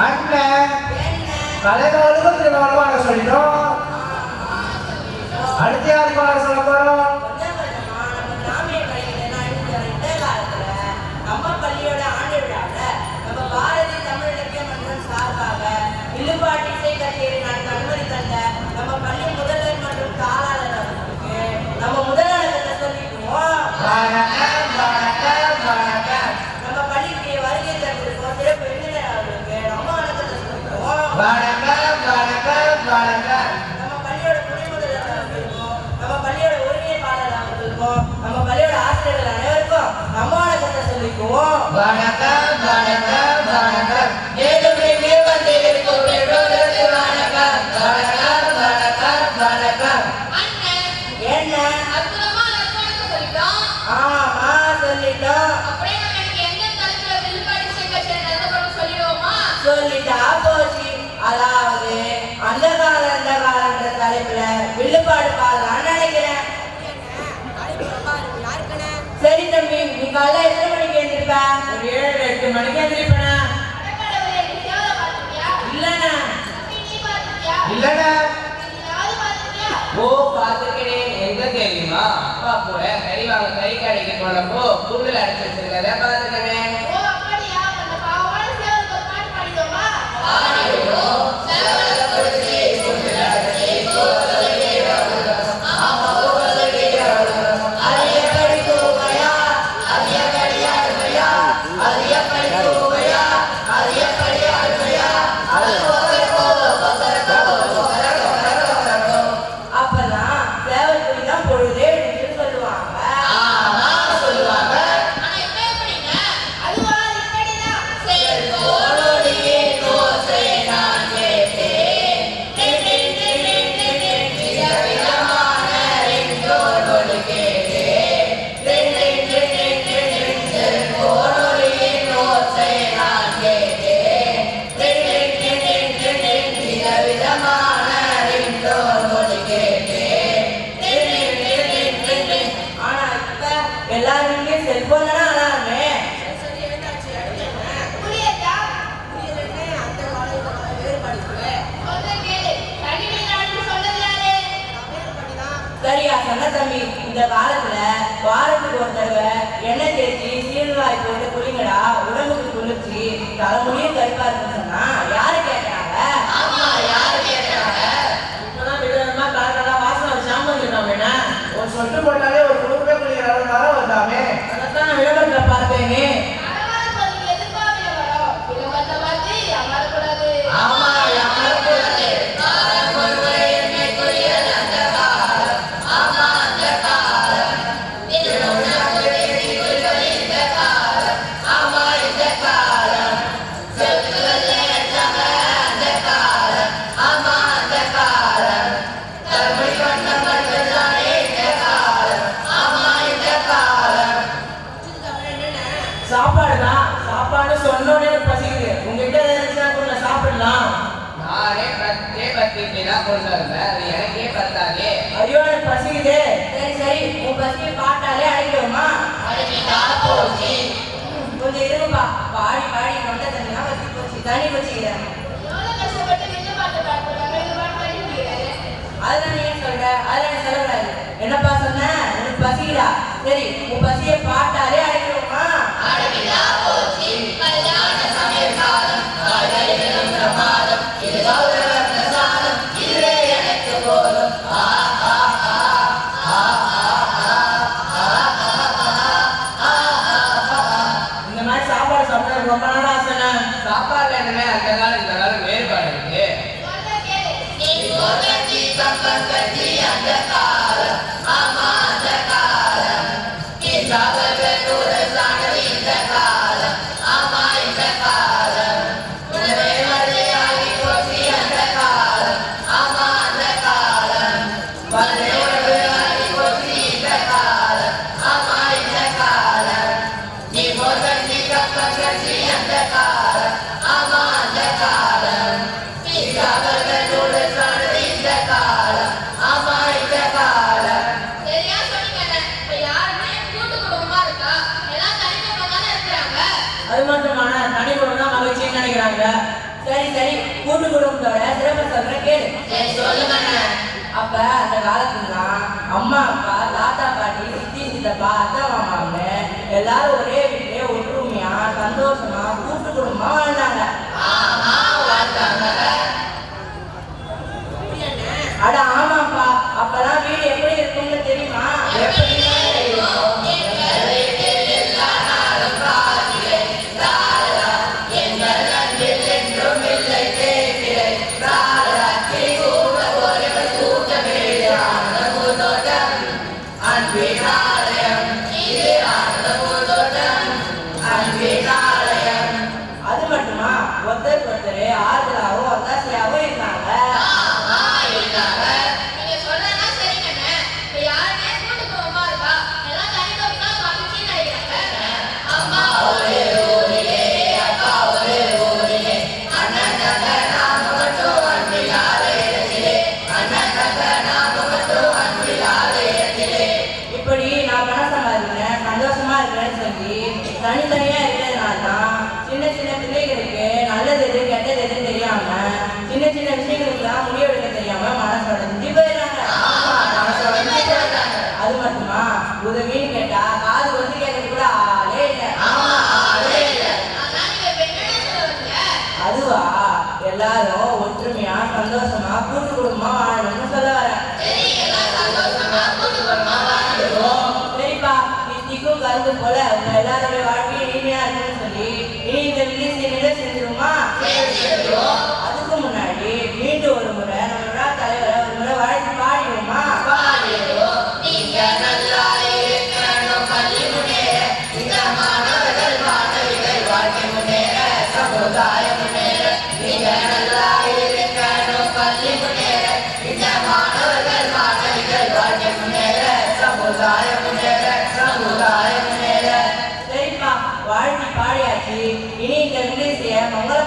அண்ணன் கலைகளுக்கும் திருமணம் வாங்க சொல்லிட்டோம். அடுத்து யாருக்கு வாங்க சொல்ல போறோம்? நம்ம பள்ளியோட ஆண்டு விழாவில் நம்ம பாரதி தமிழ் இலக்கிய மன்றம் சார்பாக வில்லுப்பாட்டு இசை கச்சேரி நடத்த அனுமதி தந்த நம்ம பள்ளி முதல்வர் மற்றும் தாளாளர் அவர்களுக்கு நம்ம முதலாளர்களை சொல்லிக்குவோம். நம்ம பள்ளிக்கு வருகை தந்திருக்கோம் சிறப்பு விருந்தினர் அவர்களுக்கு நம்ம வணக்கத்தை சொல்லிக்குவோம். நம்ம பள்ளியோட துணை முதல்வர் அவர்களுக்கும் நம்ம பள்ளியோட ஒருங்கிணைப்பாளர் அவர்களுக்கும் நம்ம பள்ளியோட ஆசிரியர்கள் அனைவருக்கும் நம்ம வணக்கத்தை சொல்லிக்குவோம். சொல்லிட்டா போச்சு. அதாவது அந்த காலன்ற தலைப்புல வில்லுப்பாடு பாடலான்னு நினைக்கிறேன். சரி தம்பி, நீ காலைல எத்தனை மணிக்கு எழுந்திருப்ப? ஒரு 7-8 மணிக்கு எழுந்திருப்பேனா? இல்லண்ணா. ஓ பாத்துக்கிறேன். எங்க தெரியுமா? அப்பா கூட கறி வாங்க கறி கடைக்கு போனப்போ கூடுதல் அடைச்சு வச்சிருக்கத பாத்துக்கிறேன். சரியா சொன்ன தம்பி. இந்த காலத்துல வாரத்துக்கு ஒரு தடவை எண்ணெய் தேய்ச்சி சீல்வாய் போட்டு குளிங்கடா, உடம்புக்கு குளிர்ச்சி, தலைமுடியும் கருப்பா இருக்குன்னு சொன்னா யாரு கேட்கறாங்க? இப்பதான் விதமா கலக்கலா வாசனை சாம்பல் சொன்னாமேனா ஒரு சொட்டு போட்டாலே ஒரு குடும்பமே குளிக்கிற அளவுக்கு வர வந்தாமே. அதான் நான் விளம்பரத்துல பார்த்தேனே. ஆமா, யாமரக்கூடாது. சாப்பாடு சொன்னோடனே பசிக்குது. உங்ககிட்ட இருந்துச்சுன்னா கொஞ்சம் சாப்பிடலாம். நானே பத்திதான் கொண்டு வந்தேன். அது எனக்கே பத்தாதே. ஐயோ எனக்கு பசிக்குது. சரி உன் பசியை பாட்டாலே அடைக்கிறோமா? கொஞ்சம் இருங்கப்பா. பாடி கொண்ட தண்ணினா பசி போச்சு. தண்ணி வச்சுக்கிறேன். அதெல்லாம் நீ ஏன் சொல்ற? அதெல்லாம் எனக்கு சொல்லக்கூடாது. என்னப்பா சொன்ன? உனக்கு பசிக்குதா? சரி உன் பசியை பாட்டாலே அடைக்கிறோமா? இந்த மாதிரி சாப்பாடு சாப்பிட ரொம்ப நாள் ஆசைண்ணா. சாப்பாடுல என்னமே அந்த காலம் இந்த காலம் வேறுபாடு இருக்கு. சரி சரி, கூட்டு குடும்பத்தோட சிறப்பை சொல்ற கேளு. சரி சொல்லுங்க. அப்ப அந்த காலத்துலாம் அம்மா அப்பா தாத்தா பாட்டி சித்தி சித்தப்பா அத்தை மாமான்னு எல்லாரும் ஒரே வீட்டிலே ஒற்றுமையா சந்தோஷமா கூட்டு குடும்பமா வாழ்ந்தாங்க. அட ஆமாப்பா, அப்பெல்லாம் வீடு எப்படி இருக்கும்னு தெரியுமா? அது மட்டுமா, ஒருத்தருக்கு ஒருத்தர் ஆறுதலாவும் ஒத்தாசையாவும் இருந்தாங்க. இப்படி நான் பணம் சம்பாதிக்கிறேன் சந்தோஷமா இருக்கிறேன்னு சொல்லி தனித்தனியா இருக்கிறதுனால தான் சின்ன சின்ன பிள்ளைகளுக்கு நல்லது எது கெட்டது எதுன்னு தெரியாம சின்ன சின்ன விஷயங்களுக்குலாம் முடிவெடுக்க தெரியாம மனசோட சுத்தி போயிடுறாங்க. அது மட்டுமா, உதவின்னு கேட்டா காது வந்து கேட்கறது கூட ஆளே இல்லை. அதுவா, எல்லாரும் ஒற்றுமையா சந்தோஷமா கூட்டு குடும்பமா வாழணும்னு சொல்ல வரேன். சரிப்பா, நித்திக்கும் கருது போல உங்க எல்லாருடைய வாழ்க்கையும் இனிமையா இருக்குன்னு சொல்லி இனி இந்த வில்லிசை செஞ்சிருமா? அதுக்கு முன்னாடி மீண்டும் ஒரு முறை நம்ம விழா தலைவரை ஒரு முறை வாழ்த்து பாடிடுவோமா? சரிப்பா, வாழ்த்தி பாடியாச்சு. இனி இந்த வில்லிசையை மங்கள